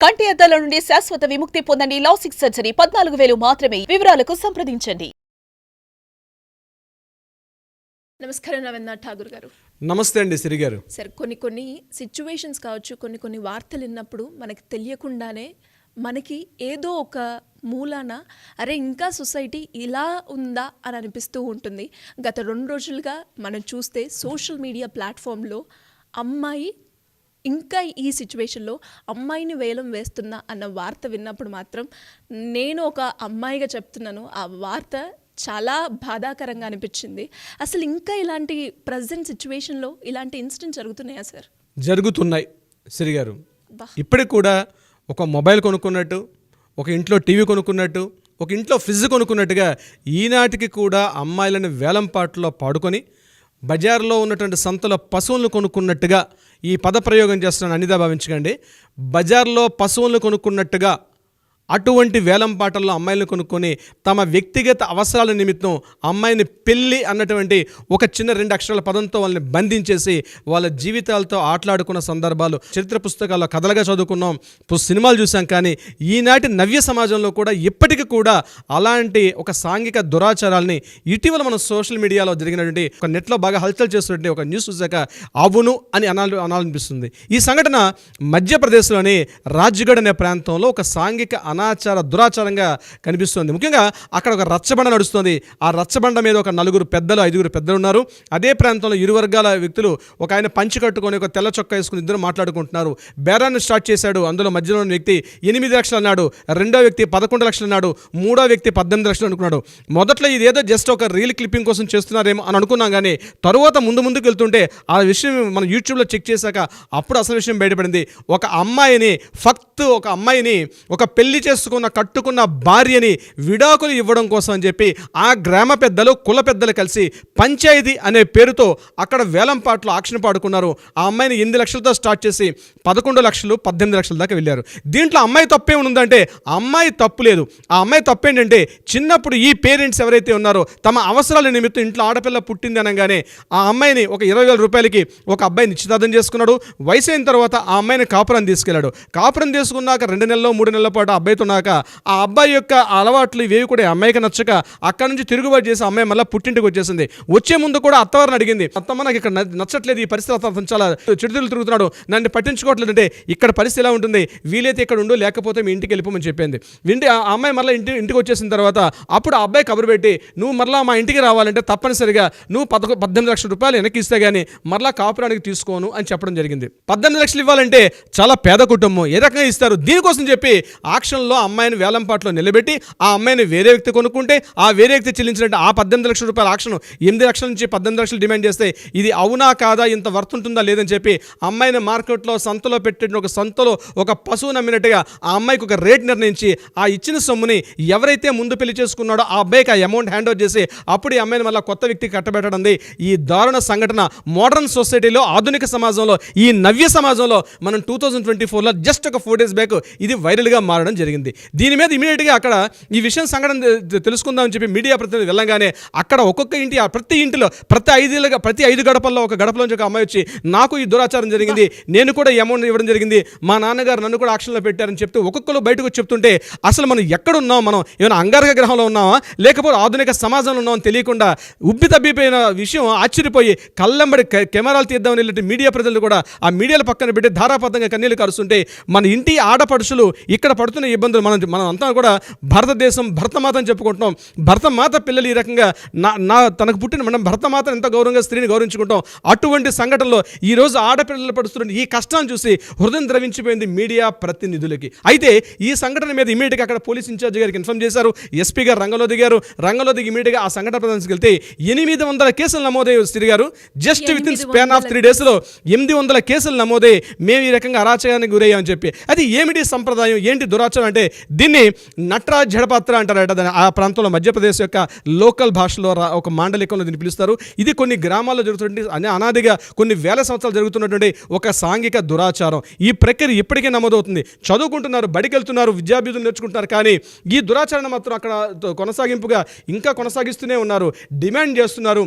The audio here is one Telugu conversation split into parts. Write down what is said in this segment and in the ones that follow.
కంటి అద్దాల నుండి శాశ్వత విముక్తి పొందండి. లాసిక్ సర్జరీ 14,000 మాత్రమే. వివరాలకు సంప్రదించండి. నమస్కారం రవీంద్రనాథ్ ఠాగూర్ గారు. నమస్తే అండి సిరి గారు. సార్, కొన్ని సిచ్యువేషన్స్ కావచ్చు, కొన్ని వార్తలు విన్నప్పుడు మనకి తెలియకుండానే మనకి ఏదో ఒక మూలాన అరే ఇంకా సొసైటీ ఇలా ఉందా అని అనిపిస్తూ ఉంటుంది. గత 2 రోజులుగా మనం చూస్తే సోషల్ మీడియా ప్లాట్ఫామ్లో అమ్మాయి ఇంకా ఈ సిచ్యువేషన్లో అమ్మాయిని వేలం వేస్తున్నా అన్న వార్త విన్నప్పుడు మాత్రం నేను ఒక అమ్మాయిగా చెప్తున్నాను, ఆ వార్త చాలా బాధాకరంగా అనిపించింది. అసలు ఇంకా ఇలాంటి ప్రజెంట్ సిచ్యువేషన్లో ఇలాంటి ఇన్సిడెంట్ జరుగుతున్నాయా సార్? జరుగుతున్నాయి సిరి గారు. ఇప్పటికి కూడా ఒక మొబైల్ కొనుక్కున్నట్టు, ఒక ఇంట్లో టీవీ కొనుక్కున్నట్టు, ఒక ఇంట్లో ఫ్రిడ్జ్ కొనుక్కున్నట్టుగా ఈనాటికి కూడా అమ్మాయిలను వేలంపాట్లో పాడుకొని బజార్లో ఉన్నటువంటి సంతలో పశువులను కొనుక్కున్నట్టుగా ఈ పదప్రయోగం చేస్తున్నాను అనిదా భావించకండి. బజార్లో పశువులను కొనుక్కున్నట్టుగా అటువంటి వేలంపాటల్లో అమ్మాయిలను కొనుక్కొని తమ వ్యక్తిగత అవసరాల నిమిత్తం అమ్మాయిని పెళ్ళి అన్నటువంటి ఒక చిన్న 2 అక్షరాల పదంతో వాళ్ళని బంధించేసి వాళ్ళ జీవితాలతో ఆటలాడుకున్న సందర్భాలు చరిత్ర పుస్తకాల్లో కథలుగా చదువుకున్నాం, సినిమాలు చూసాం. కానీ ఈనాటి నవ్య సమాజంలో కూడా ఇప్పటికీ కూడా అలాంటి ఒక సాంఘిక దురాచారాలని ఇటీవల మనం సోషల్ మీడియాలో జరిగినటువంటి ఒక నెట్లో బాగా హల్చల్ చేస్తున్నటువంటి ఒక న్యూస్ చూసాక అవును అని అనాలనిపిస్తుంది. ఈ సంఘటన మధ్యప్రదేశ్లోని రాజ్గఢ్ అనే ప్రాంతంలో ఒక సాంఘిక అనాచార దురాచారంగా కనిపిస్తుంది. ముఖ్యంగా అక్కడ ఒక రచ్చబండ నడుస్తుంది. ఆ రచ్చబండ మీద ఒక 4 పెద్దలు 5 పెద్దలు ఉన్నారు. అదే ప్రాంతంలో ఇరు వర్గాల వ్యక్తులు, ఒక ఆయన పంచి కట్టుకొని ఒక తెల్ల చొక్కా వేసుకుని ఇద్దరు మాట్లాడుకుంటున్నారు. బేరాన్ని స్టార్ట్ చేశాడు. అందులో మధ్యలో ఉన్న వ్యక్తి 8 లక్షలు అన్నాడు, రెండో వ్యక్తి 11 లక్షలు అన్నాడు, మూడో వ్యక్తి 18 లక్షలు అనుకున్నాడు. మొదట్లో ఇదేదో జస్ట్ ఒక రీల్ క్లిప్పింగ్ కోసం చేస్తున్నారేమో అని అనుకున్నాం. కానీ తరువాత ముందుకు వెళ్తుంటే ఆ విషయం మనం యూట్యూబ్లో చెక్ చేశాక అప్పుడు అసలు విషయం బయటపడింది. ఒక అమ్మాయిని ఒక పెళ్లి కట్టుకున్న భార్యని విడాకులు ఇవ్వడం కోసం అని చెప్పి ఆ గ్రామ పెద్దలు, కుల పెద్దలు కలిసి పంచాయతీ అనే పేరుతో అక్కడ వేలంపాట్లో ఆక్షన్ పాడుకున్నారు. ఆ అమ్మాయిని 8 లక్షలతో స్టార్ట్ చేసి 11 లక్షలు 18 లక్షల దాకా వెళ్ళారు. దీంట్లో అమ్మాయి తప్పే ఉందంటే అమ్మాయి తప్పు లేదు. ఆ అమ్మాయి తప్పు ఏంటంటే చిన్నప్పుడు ఈ పేరెంట్స్ ఎవరైతే ఉన్నారో తమ అవసరాల నిమిత్తం ఇంట్లో ఆడపిల్ల పుట్టింది అనగానే ఆ అమ్మాయిని ఒక 20,000 రూపాయలకి ఒక అబ్బాయి నిశ్చితార్థం చేసుకున్నాడు. వయసు అయిన తర్వాత ఆ అమ్మాయిని కాపురం తీసుకెళ్లాడు. కాపురం తీసుకున్నాక 2 నెలల్లో 3 నెలల పాటు అబ్బాయితో ఉన్నాక ఆ అబ్బాయి యొక్క అలవాట్లు ఇవేవి కూడా అమ్మాయికి నచ్చక అక్కడి నుంచి తిరుగుబాటు చేసి అమ్మాయి మళ్ళీ పుట్టింటికి వచ్చేసింది. వచ్చే ముందు కూడా అత్తవారిని అడిగింది, అత్తమ్మ నాకు ఇక్కడ నచ్చట్లేదు, ఈ పరిస్థితి అతను చాలా చిడుతులు తిరుగుతున్నాడు, నన్ను పట్టించుకోవట్లేదు. అంటే ఇక్కడ పరిస్థితి ఎలా ఉంటుంది, వీలైతే ఇక్కడ ఉండు, లేకపోతే మీ ఇంటికి వెళ్ళిపోమని చెప్పింది. వింటే ఆ అమ్మాయి మళ్ళీ ఇంటికి వచ్చేసిన తర్వాత అప్పుడు ఆ అబ్బాయి కబురు పెట్టి, నువ్వు మరలా మా ఇంటికి రావాలంటే తప్పనిసరిగా నువ్వు 18 లక్షల రూపాయలు వెనక్కి ఇస్తే కానీ మరలా కాపురానికి తీసుకోను అని చెప్పడం జరిగింది. 18 లక్షలు ఇవ్వాలంటే చాలా పేద కుటుంబం, ఏ రకంగా ఇస్తారు? దీనికోసం చెప్పి ఆక్షన్లో అమ్మాయిని వేలంపాట్లో నిలబెట్టి ఆ అమ్మాయిని వేరే వ్యక్తి కొనుక్కుంటే ఆ వేరే వ్యక్తి చెల్లించినట్టు ఆ 18 లక్షల రూపాయల ఆక్షన్ 8 లక్షల నుంచి 18 లక్షలు డిమాండ్ చేస్తే ఇది అవునా కాదా, ఇంత వర్త్ ఉంటుందా లేదని చెప్పి అమ్మాయిని మార్కెట్లో సంతలో పెట్టిన ఒక సంతలో ఒక పశువు నమ్మినట్టుగా ఆ అమ్మాయికి ఒక రేట్ నిర్ణయించి ఆ ఇచ్చిన సొమ్ముని ఎవరైతే ముందు పెళ్లి చేసుకున్నాడో ఆ అబ్బాయికి ఆ అమౌంట్ హ్యాండ్ ఓవర్ చేసి అప్పుడు ఈ అమ్మాయిని మళ్ళీ కొత్త వ్యక్తికి కట్టబెట్టడం. ఈ దారుణ సంఘటన మోడర్న్ సొసైటీలో, ఆధునిక సమాజంలో, ఈ నవ్య సమాజంలో మనం 2024లో జస్ట్ ఒక 4 days బ్యాక్ ఇది వైరల్గా మారడం జరిగింది. దీని మీద ఇమీడియట్గా అక్కడ ఈ విషయం సంఘటన తెలుసుకుందామని చెప్పి మీడియా ప్రతినిధి వెళ్ళగానే అక్కడ ఒక్కొక్క ఇంటి ప్రతి ఇంటిలో ప్రతి 5 గడపల్లో ఒక గడపలోంచి ఒక అమ్మాయి వచ్చి నాకు ఈ దురాచారం జరిగింది, నేను కూడా ఈ అమౌంట్ ఇవ్వడం జరిగింది, మా నాన్నగారు నన్ను కూడా ఆక్షన్లో పెట్టారని చెప్తూ ఒక్కొక్కరు బయటకు వచ్చి చెప్తుంటే అసలు మనం ఎక్కడున్నాం, మనం ఏమైనా అంగారక గ్రహంలో ఉన్నామా లేకపోతే ఆధునిక సమాజంలో ఉన్నామని తెలియకుండా ఉబ్బి తబ్బిపోయిన విషయం ఆశ్చర్యపోయి కళ్ళంబడి కెమెరాలు తీద్దామని వెళ్ళి మీడియా ప్రజలు కూడా ఆ మీడియాల పక్కన పెట్టి ధారాపాతంగా కన్నీళ్లు కరుస్తుంటే మన ఇంటి ఆడపడుచులు ఇక్కడ పడుతున్న ఇబ్బందులు మనం అంతా కూడా భారతదేశం భరతమాత అని చెప్పుకుంటున్నాం. భరతమాత పిల్లలు ఈ రకంగా తనకు పుట్టిన మనం భరతమాతను ఎంత గౌరవంగా స్త్రీని గౌరవించుకుంటాం. అటువంటి సంఘటనలో ఈరోజు ఆడపిల్లలు పడుతున్న ఈ కష్టాన్ని చూసి హృదయం ద్రవించిపోయింది మీడియా ప్రతినిధులకి. అయితే ఈ సంఘటన మీద ఇమీడియట్గా అక్కడ పోలీస్ ఇన్ఛార్జ్ గారికి ఇన్ఫార్మ్ చేశారు. ఎస్పీ గారు రంగంలో దిగారు. ఇమీడియట్గా ఆ సంఘటన ప్రదర్శనకి వెళ్తే 800 కేసులు నమోదయ్యాయి. స్త్రీ గారు just with in span of 3 days 800 కేసులు నమోదై మేము ఈ రకంగా అరాచకానికి గురయ్యామని చెప్పి. అది ఏమిటి సంప్రదాయం, ఏంటి దురాచారం అంటే దీన్ని నటరాజ్ జడపాత్ర అంటారట. ఆ ప్రాంతంలో మధ్యప్రదేశ్ యొక్క లోకల్ భాషలో ఒక మాండలికంలో దీన్ని పిలుస్తారు. ఇది కొన్ని గ్రామాల్లో జరుగుతున్నటువంటి అనాదిగా కొన్ని వేల సంవత్సరాలు జరుగుతున్నటువంటి ఒక సాంఘిక దురాచారం. ఈ ప్రక్రియ ఇప్పటికే నమోదవుతుంది. చదువుకుంటున్నారు, బడికి వెళ్తున్నారు, విద్యాభ్యులు నేర్చుకుంటున్నారు. కానీ ఈ దురాచరణ మాత్రం అక్కడ కొనసాగింపుగా ఇంకా కొనసాగిస్తూనే ఉన్నారు, డిమాండ్ చేస్తున్నారు.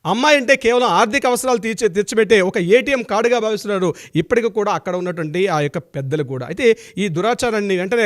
అమ్మాయి అంటే కేవలం ఆర్థిక అవసరాలు తీర్చిపెట్టే ఒక ఏటీఎం కార్డుగా భావిస్తున్నారు ఇప్పటికీ కూడా అక్కడ ఉన్నటువంటి ఆ యొక్క పెద్దలు కూడా. అయితే ఈ దురాచారాన్ని వెంటనే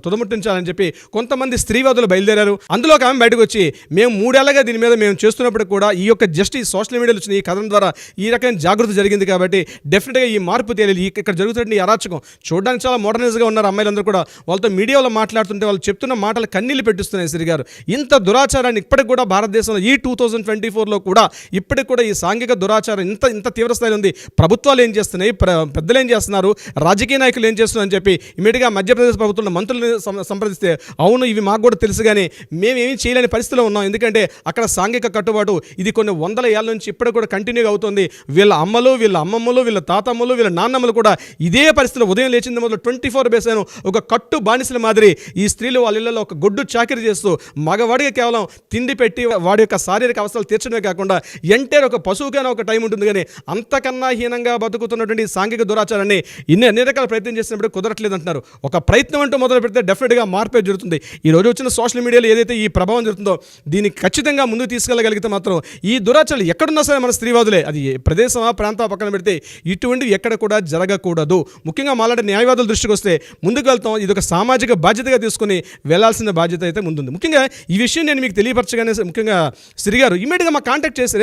తుదముట్టించాలని చెప్పి కొంతమంది స్త్రీవాదులు బయలుదేరారు. అందులో ఒక ఆమె బయటకు వచ్చి మేము 3 ఏళ్లుగా దీని మీద మేము చేస్తున్నప్పుడు కూడా ఈ యొక్క జస్ట్ ఈ సోషల్ మీడియాలో వచ్చిన ఈ కథనం ద్వారా ఈ రకమైన జాగృతి జరిగింది కాబట్టి డెఫినెట్గా ఈ మార్పు తెలియదు. ఇక్కడ జరుగుతున్న ఈ అరాచకం చూడడానికి చాలా మోడర్నైజ్గా ఉన్నారు అమ్మాయిలందరూ కూడా. వాళ్ళతో మీడియాలో మాట్లాడుతుంటే వాళ్ళు చెప్తున్న మాటలు కన్నీళ్లు పెట్టిస్తున్నాయి. శ్రీ గారు, ఇంత దురాచారాన్ని ఇప్పటికి కూడా భారతదేశంలో ఈ 2024లో కూడా ఇప్పటికి కూడా ఈ సాంఘిక దురాచారం ఇంత తీవ్ర స్థాయిలో ఉంది. ప్రభుత్వాలు ఏం చేస్తున్నాయి, పెద్దలు ఏం చేస్తున్నారు, రాజకీయ నాయకులు ఏం చేస్తున్నారు అని చెప్పి ఇమీడియట్గా మధ్యప్రదేశ్ ప్రభుత్వంలో మంత్రులను సంప్రదిస్తే అవును ఇవి మాకు కూడా తెలుసు కానీ మేమేమీ చేయలేని పరిస్థితిలో ఉన్నాం. ఎందుకంటే అక్కడ సాంఘిక కట్టుబాటు ఇది కొన్ని వందల ఏళ్ళ నుంచి ఇప్పటికి కూడా కంటిన్యూగా అవుతుంది. వీళ్ళ అమ్మలు, వీళ్ళ అమ్మమ్మలు, వీళ్ళ తాతమ్మలు, వీళ్ళ నాన్నమ్మలు కూడా ఇదే పరిస్థితిలో ఉదయం లేచింది మొదలు 24 బేసాను ఒక కట్టు బానిసల మాదిరి ఈ స్త్రీలు వాళ్ళ ఇళ్లలో ఒక గొడ్డు చాకిరి చేస్తూ మగవాడికి కేవలం తిండి పెట్టి వాడి యొక్క శారీరక అవసరాలు తీర్చడమే కాకుండా ఎంటైర్ ఒక పశువుకైనా ఒక టైం ఉంటుంది కానీ అంతకన్నా హీనంగా బతుకుతున్నటువంటి సాంఘిక దురాచారాన్ని అన్ని రకాల ప్రయత్నం చేసినప్పుడు కుదరట్లేదు అంటున్నారు. ఒక ప్రయత్నం అంటూ మొదలు పెడితే డెఫినెట్గా మార్పే జరుగుతుంది. ఈ రోజు వచ్చిన సోషల్ మీడియాలో ఏదైతే ఈ ప్రభావం జరుగుతుందో దీన్ని ఖచ్చితంగా ముందుకు తీసుకెళ్ళగలిగితే మాత్రం ఈ దురాచారాలు ఎక్కడున్నా సరే మన స్త్రీవాదులే, అది ప్రదేశమా ప్రాంతం పక్కన పెడితే ఇటువంటివి ఎక్కడ కూడా జరగకూడదు. ముఖ్యంగా మాలాంటి న్యాయవాదుల దృష్టికి వస్తే ముందుకు వెళ్తాం. ఇది ఒక సామాజిక బాధ్యతగా తీసుకుని వెళ్లాల్సిన బాధ్యత అయితే ముందుంది. ముఖ్యంగా ఈ విషయం నేను మీకు తెలియపరచగానే ముఖ్యంగా శ్రీ గారు ఇమీడియట్గా మా కాంటాక్ట్ చేసి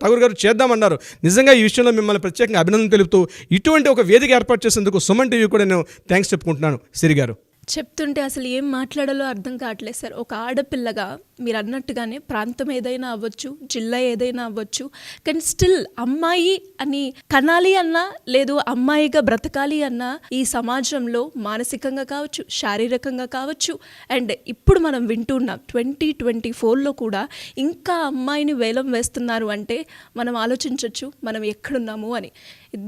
ఠాగూర్ గారు చేద్దామన్నారు. నిజంగా ఈ విషయంలో మిమ్మల్ని ప్రత్యేకంగా అభినందన తెలుపుతూ ఇటువంటి ఒక వేదిక ఏర్పాటు చేసేందుకు సుమన్ టీవీ కూడా నేను థ్యాంక్స్ చెప్పుకుంటున్నాను. శ్రీ గారు, చెప్తుంటే అసలు ఏం మాట్లాడాలో అర్థం కావట్లేదు సార్. ఒక ఆడపిల్లగా మీరు అన్నట్టుగానే ప్రాంతం ఏదైనా అవ్వచ్చు, జిల్లా ఏదైనా అవ్వచ్చు, కానీ స్టిల్ అమ్మాయి అని కనాలి అన్నా లేదు అమ్మాయిగా బ్రతకాలి అన్నా ఈ సమాజంలో మానసికంగా కావచ్చు, శారీరకంగా కావచ్చు, అండ్ ఇప్పుడు మనం వింటున్నాం 2024లో కూడా ఇంకా అమ్మాయిని వేలం వేస్తున్నారు అంటే మనం ఆలోచించవచ్చు మనం ఎక్కడున్నాము అని.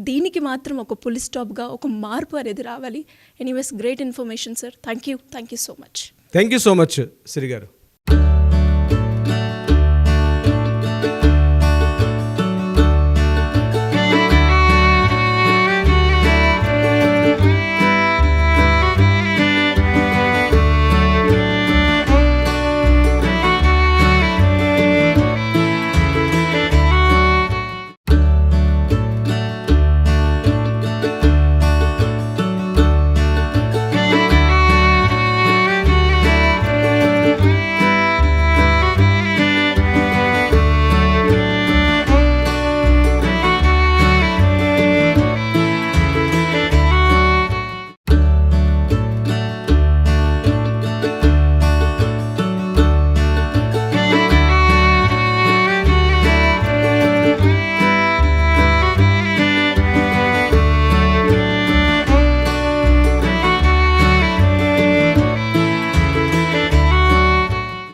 దీనికి మాత్రం ఒక పులి స్టాప్గా ఒక మార్పు అనేది రావాలి. Anyways great information sir. Thank you so much. Thank you so much Shri గారు.